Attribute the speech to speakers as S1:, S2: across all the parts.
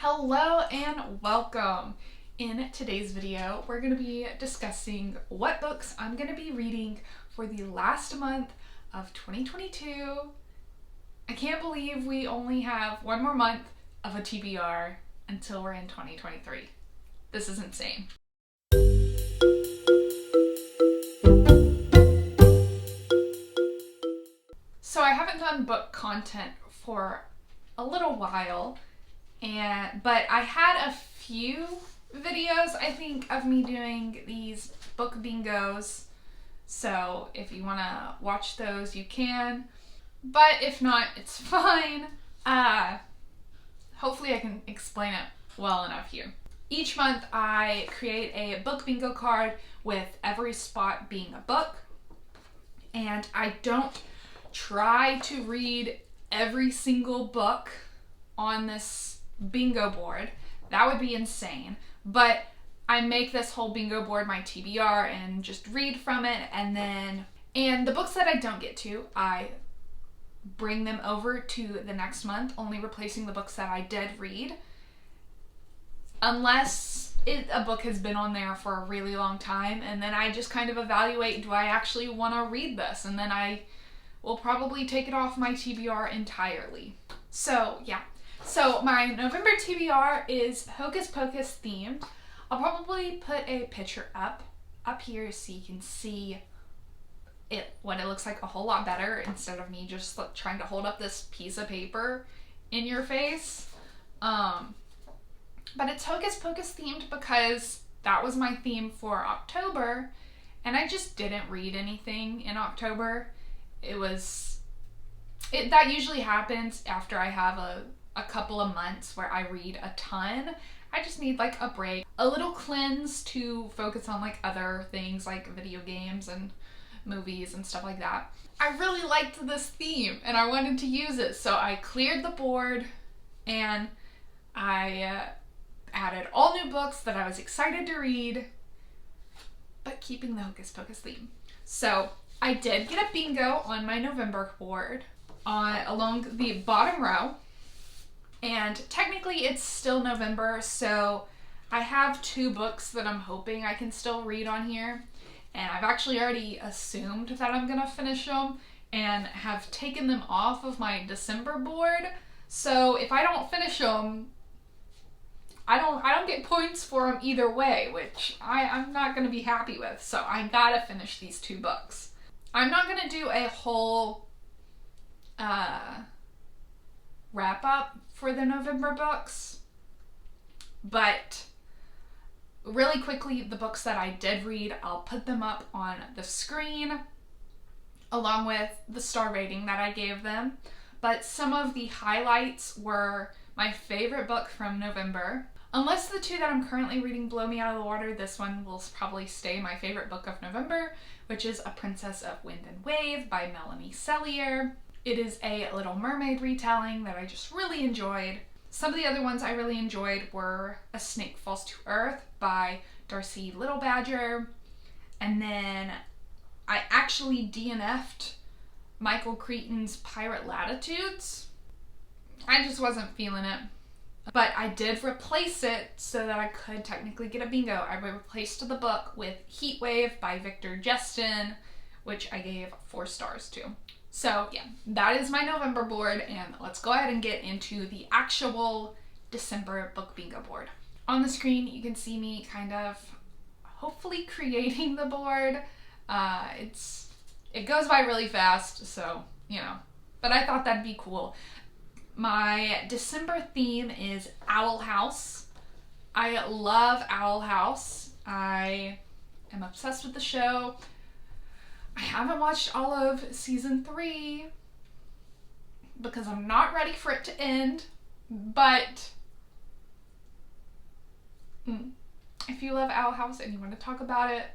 S1: Hello and welcome. In today's video, we're going to be discussing what books I'm going to be reading for the last month of 2022. I can't believe we only have one more month of a TBR until we're in 2023. This is insane. So I haven't done book content for a little while, but I had a few videos, I think, of me doing these book bingos. So if you want to watch those, you can. But if not, it's fine. Hopefully I can explain it well enough here. Each month I create a book bingo card with every spot being a book. And I don't try to read every single book on this bingo board. That would be insane. But I make this whole bingo board my TBR and just read from it, and the books that I don't get to, I bring them over to the next month, only replacing the books that I did read. Unless a book has been on there for a really long time, and then I just kind of evaluate, do I actually want to read this? And then I will probably take it off my TBR entirely. So yeah. So my November TBR is Hocus Pocus themed. I'll probably put a picture up here so you can see what it looks like a whole lot better instead of me just trying to hold up this piece of paper in your face. But it's Hocus Pocus themed because that was my theme for October, and I just didn't read anything in October. That usually happens after I have a couple of months where I read a ton. I just need like a break, a little cleanse to focus on like other things like video games and movies and stuff like that. I really liked this theme and I wanted to use it, so I cleared the board and I added all new books that I was excited to read, but keeping the Hocus Pocus theme. So I did get a bingo on my November board along the bottom row. And technically it's still November, so I have 2 books that I'm hoping I can still read on here. And I've actually already assumed that I'm gonna finish them and have taken them off of my December board. So if I don't finish them, I don't get points for them either way, which I'm not gonna be happy with. So I gotta finish these 2 books. I'm not gonna do a whole wrap up for the November books, but really quickly, the books that I did read, I'll put them up on the screen along with the star rating that I gave them. But some of the highlights were my favorite book from November. Unless the 2 that I'm currently reading blow me out of the water, this one will probably stay my favorite book of November, which is A Princess of Wind and Wave by Melanie Sellier. It is a Little Mermaid retelling that I just really enjoyed. Some of the other ones I really enjoyed were A Snake Falls to Earth by Darcy Little Badger. And then I actually DNF'd Michael Crichton's Pirate Latitudes. I just wasn't feeling it. But I did replace it so that I could technically get a bingo. I replaced the book with Heat Wave by Victor Justin, which I gave 4 stars to. So yeah, that is my November board, and let's go ahead and get into the actual December book bingo board. On the screen, you can see me kind of hopefully creating the board. It goes by really fast, so, but I thought that'd be cool. My December theme is Owl House. I love Owl House. I am obsessed with the show. I haven't watched all of season 3 because I'm not ready for it to end, but if you love Owl House and you want to talk about it,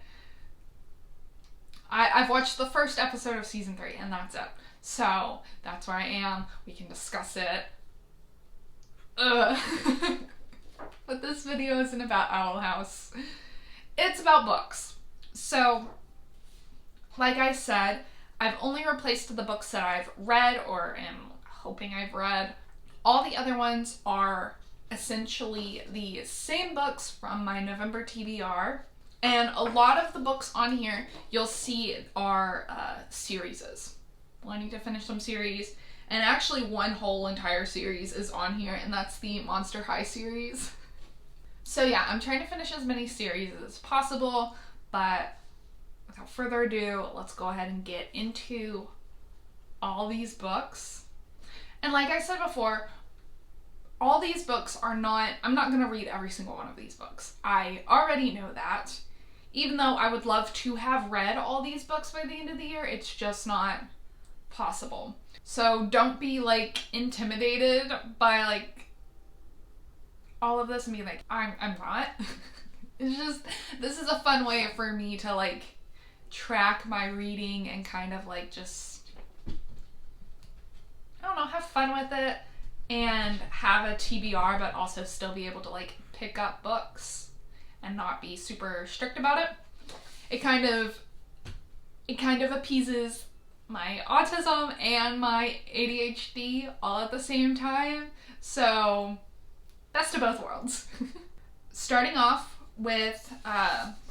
S1: I've watched the first episode of season 3 and that's it. So that's where I am. We can discuss it. But this video isn't about Owl House. It's about books. So, like I said, I've only replaced the books that I've read or am hoping I've read. All the other ones are essentially the same books from my November TBR. And a lot of the books on here you'll see are series. Wanting to finish some series. And actually one whole entire series is on here, and that's the Monster High series. So yeah, I'm trying to finish as many series as possible, but without further ado, let's go ahead and get into all these books. And like I said before, all these books are not, I'm not going to read every single one of these books. I already know that. Even though I would love to have read all these books by the end of the year, it's just not possible. So don't be like intimidated by like all of this and be like, I'm not. It's just, this is a fun way for me to like track my reading and kind of like just, I don't know, have fun with it and have a TBR, but also still be able to like pick up books and not be super strict about it. It kind of appeases my autism and my ADHD all at the same time. So best of both worlds. Starting off with,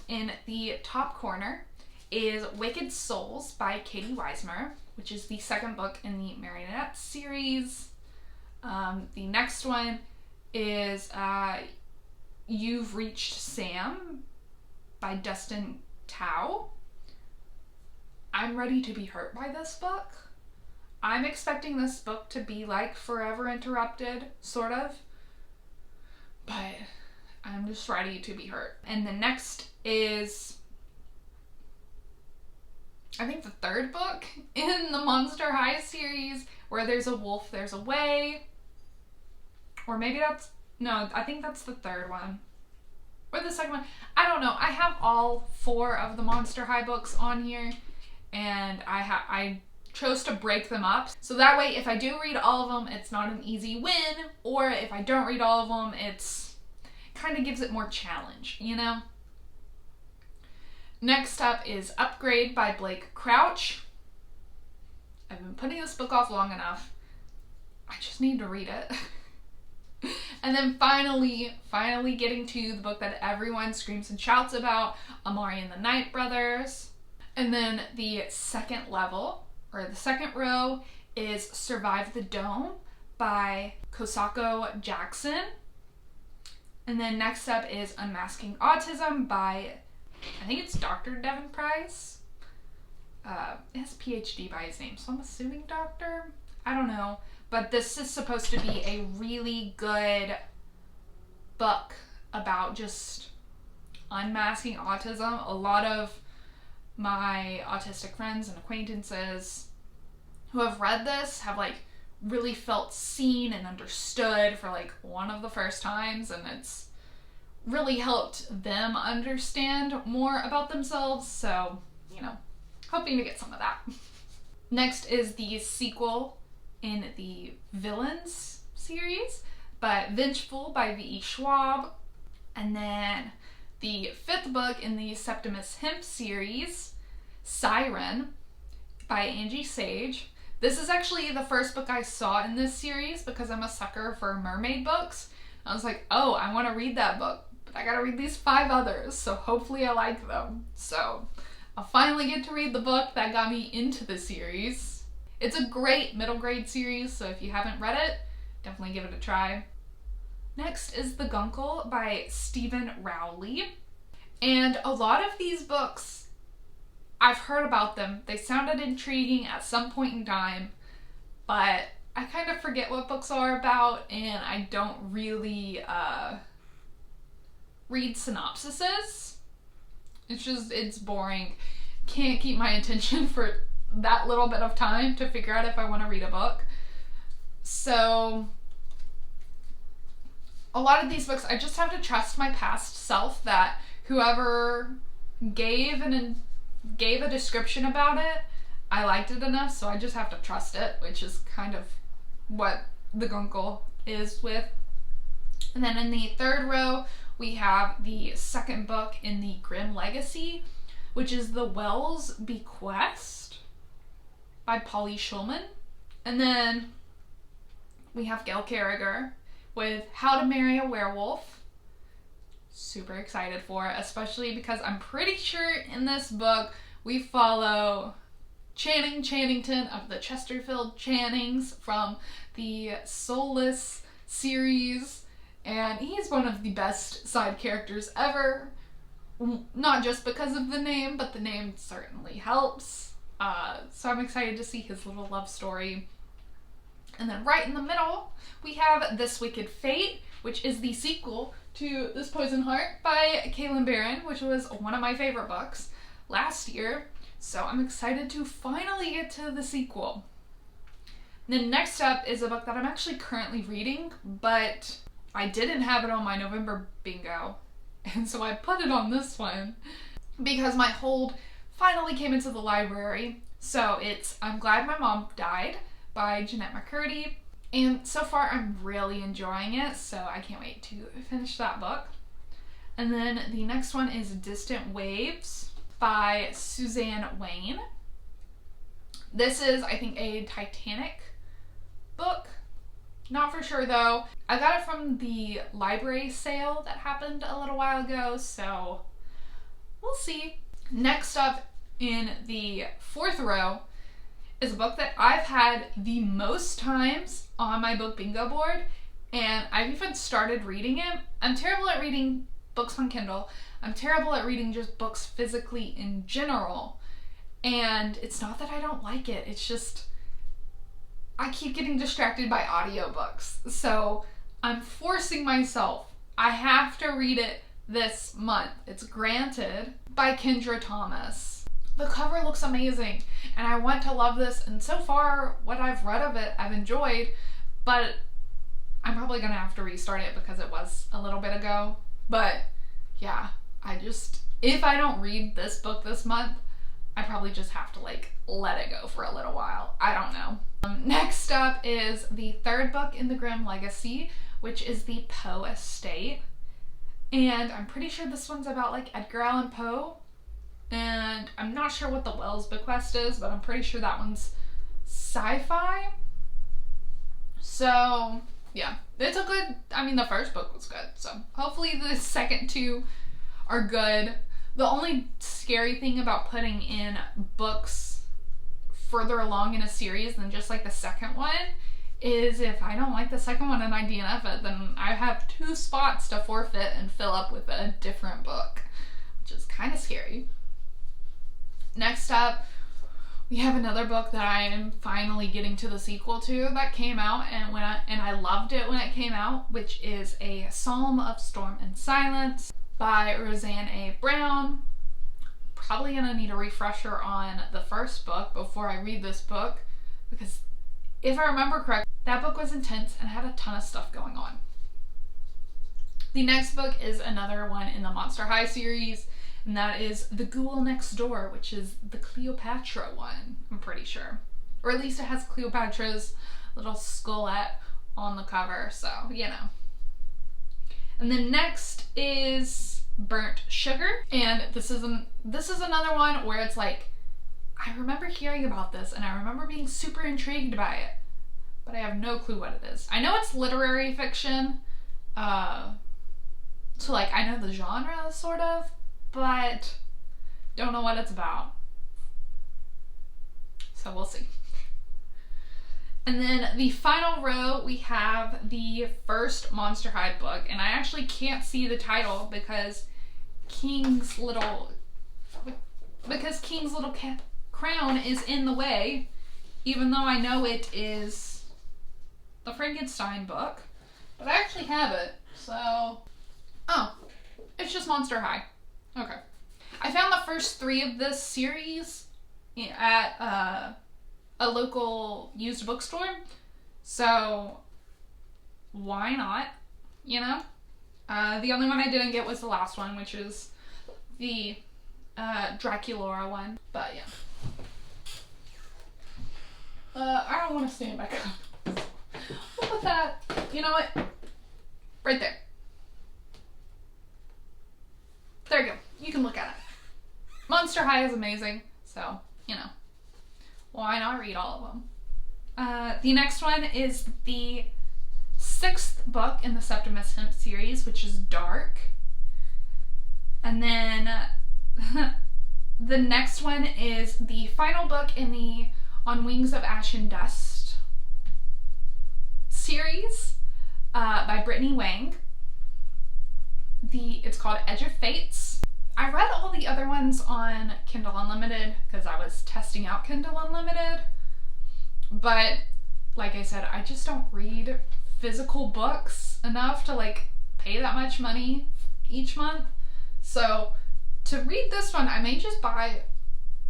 S1: in the top corner, is Wicked Souls by Katie Weismer, which is the second book in the Marionette series. The next one is You've Reached Sam by Dustin Tao. I'm ready to be hurt by this book. I'm expecting this book to be like Forever Interrupted, sort of. But I'm just ready to be hurt. And the next is, I think, the third book in the Monster High series, Where There's a Wolf, There's a Way. Or maybe that's, no, I think that's the third one. Or the second one. I don't know. I have all 4 of the Monster High books on here, and I chose to break them up. So that way, if I do read all of them, it's not an easy win, or if I don't read all of them, it's kind of gives it more challenge, you know? Next up is Upgrade by Blake Crouch. I've been putting this book off long enough. I just need to read it. And then finally getting to the book that everyone screams and shouts about, Amari and the Night Brothers. And then the second level, or the second row, is Survive the Dome by Kosako Jackson. And then next up is Unmasking Autism by, I think it's Dr. Devin Price. It has a PhD by his name, so I'm assuming doctor? I don't know. But this is supposed to be a really good book about just unmasking autism. A lot of my autistic friends and acquaintances who have read this have like really felt seen and understood for like one of the first times, and it's really helped them understand more about themselves. So, you know, hoping to get some of that. Next is the sequel in the Villains series, but Vengeful by V.E. Schwab. And then the 5th book in the Septimus Hemp series, Siren by Angie Sage. This is actually the first book I saw in this series because I'm a sucker for mermaid books. I was like, oh, I want to read that book, but I gotta read these 5 others, so hopefully I like them. So I'll finally get to read the book that got me into the series. It's a great middle grade series, so if you haven't read it, definitely give it a try. Next is The Guncle by Stephen Rowley. And a lot of these books, I've heard about them. They sounded intriguing at some point in time, but I kind of forget what books are about, and I don't really read synopsises. It's boring. Can't keep my attention for that little bit of time to figure out if I want to read a book. So a lot of these books, I just have to trust my past self that whoever gave a description about it, I liked it enough, so I just have to trust it, which is kind of what The Guncle is with. And then in the 3rd row, we have the 2nd book in the Grim Legacy, which is The Wells Bequest by Polly Schulman. And then we have Gail Carriger with How to Marry a Werewolf. Super excited for it, especially because I'm pretty sure in this book we follow Channing Channington of the Chesterfield Channings from the Soulless series, and he's one of the best side characters ever. Not just because of the name, but the name certainly helps. So I'm excited to see his little love story. And then right in the middle, we have This Wicked Fate, which is the sequel to This Poison Heart by Caitlin Barron, which was one of my favorite books last year. So I'm excited to finally get to the sequel. And then next up is a book that I'm actually currently reading, but I didn't have it on my November bingo. And so I put it on this one because my hold finally came into the library. So it's I'm Glad My Mom Died by Jeanette McCurdy. And so far I'm really enjoying it, so I can't wait to finish that book. And then the next one is Distant Waves by Suzanne Wayne. This is, I think, a Titanic book. Not for sure though. I got it from the library sale that happened a little while ago, so we'll see. Next up in the fourth row is a book that I've had the most times on my book bingo board, and I've even started reading it. I'm terrible at reading books on Kindle. I'm terrible at reading just books physically in general. And it's not that I don't like it, it's just I keep getting distracted by audiobooks. So I'm forcing myself. I have to read it this month. It's Granted by Kendra Thomas. The cover looks amazing and I want to love this, and so far what I've read of it I've enjoyed, but I'm probably gonna have to restart it because it was a little bit ago. But yeah, if I don't read this book this month, I probably just have to let it go for a little while. I don't know. Next up is the third book in the Grimm Legacy, which is the Poe Estate. And I'm pretty sure this one's about Edgar Allan Poe. And I'm not sure what the Wells Bequest is, but I'm pretty sure that one's sci-fi. So yeah, it's a good, the first book was good. So hopefully the second two are good. The only scary thing about putting in books further along in a series than just the second one is if I don't like the second one and I DNF it, then I have 2 spots to forfeit and fill up with a different book, which is kind of scary. Next up, we have another book that I am finally getting to the sequel to that came out, and I loved it when it came out, which is A Psalm of Storm and Silence by Roseanne A. Brown. Probably gonna need a refresher on the first book before I read this book, because if I remember correctly, that book was intense and had a ton of stuff going on. The next book is another one in the Monster High series, and that is The Ghoul Next Door, which is the Cleopatra one, I'm pretty sure. Or at least it has Cleopatra's little skullette on the cover, so, you know. And then next is Burnt Sugar, and this is another one where it's I remember hearing about this and I remember being super intrigued by it, but I have no clue what it is. I know it's literary fiction, so I know the genre sort of, but don't know what it's about. So we'll see. And then the final row, we have the first Monster High book, and I actually can't see the title because King's little crown is in the way, even though I know it is the Frankenstein book, but I actually have it, so, oh, it's just Monster High. Okay. I found the first 3 of this series at a local used bookstore, so why not, you know? The only one I didn't get was the last one, which is the Draculaura one, but yeah. I don't want to stand back up. We'll put that, you know what, right there. There you go, you can look at it. Monster High is amazing, so, you know, why not read all of them? The next one is the 6th book in the Septimus Hemp series, which is Dark. And then the next one is the final book in the On Wings of Ash and Dust series by Brittany Wang. It's called Edge of Fates. I read all the other ones on Kindle Unlimited because I was testing out Kindle Unlimited, but like I said, I just don't read physical books enough to like pay that much money each month. So to read this one, I may just buy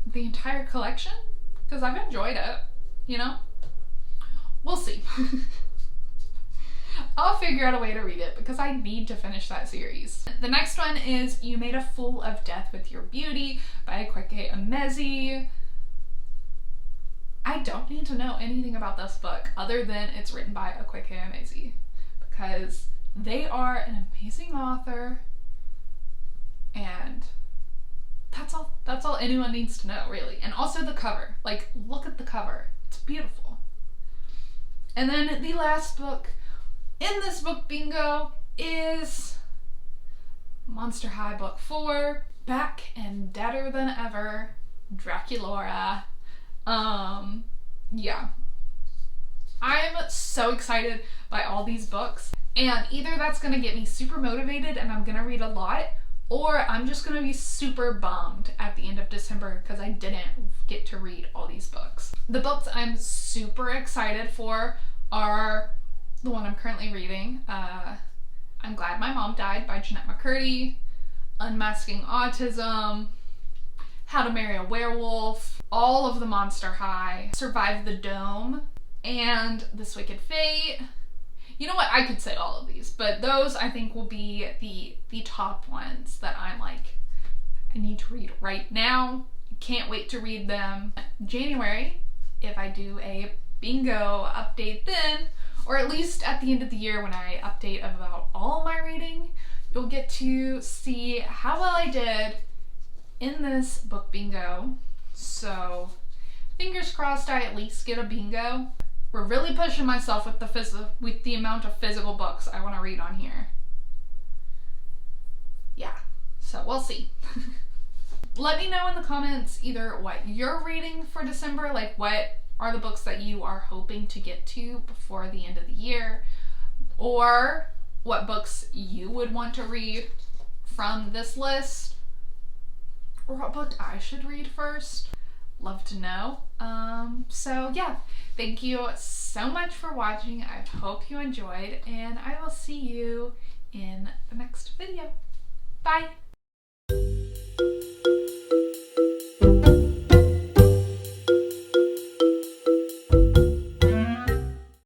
S1: the entire collection because I've enjoyed it, you know? We'll see. I'll figure out a way to read it because I need to finish that series. The next one is You Made a Fool of Death with Your Beauty by Kweke Emezi. I don't need to know anything about this book other than it's written by Kweke Emezi because they are an amazing author, and that's all anyone needs to know, really. And also the cover. Like, look at the cover. It's beautiful. And then the last book in this book bingo is Monster High Book 4, Back and Deader Than Ever, Draculaura. Yeah. I'm so excited by all these books, and either that's gonna get me super motivated and I'm gonna read a lot, or I'm just gonna be super bummed at the end of December because I didn't get to read all these books. The books I'm super excited for are the one I'm currently reading, I'm Glad My Mom Died by Jeanette McCurdy, Unmasking Autism, How to Marry a Werewolf, all of the Monster High, Survive the Dome, and This Wicked Fate. You know what, I could say all of these, but those I think will be the top ones that I'm like, I need to read right now. Can't wait to read them. January, if I do a bingo update then, or at least at the end of the year when I update about all my reading, you'll get to see how well I did in this book bingo. So fingers crossed I at least get a bingo. We're really pushing myself with the amount of physical books I want to read on here. Yeah, so we'll see. Let me know in the comments either what you're reading for December, like what are the books that you are hoping to get to before the end of the year, or what books you would want to read from this list, or what book I should read first. Love to know. So yeah, thank you so much for watching. I hope you enjoyed, and I will see you in the next video. Bye!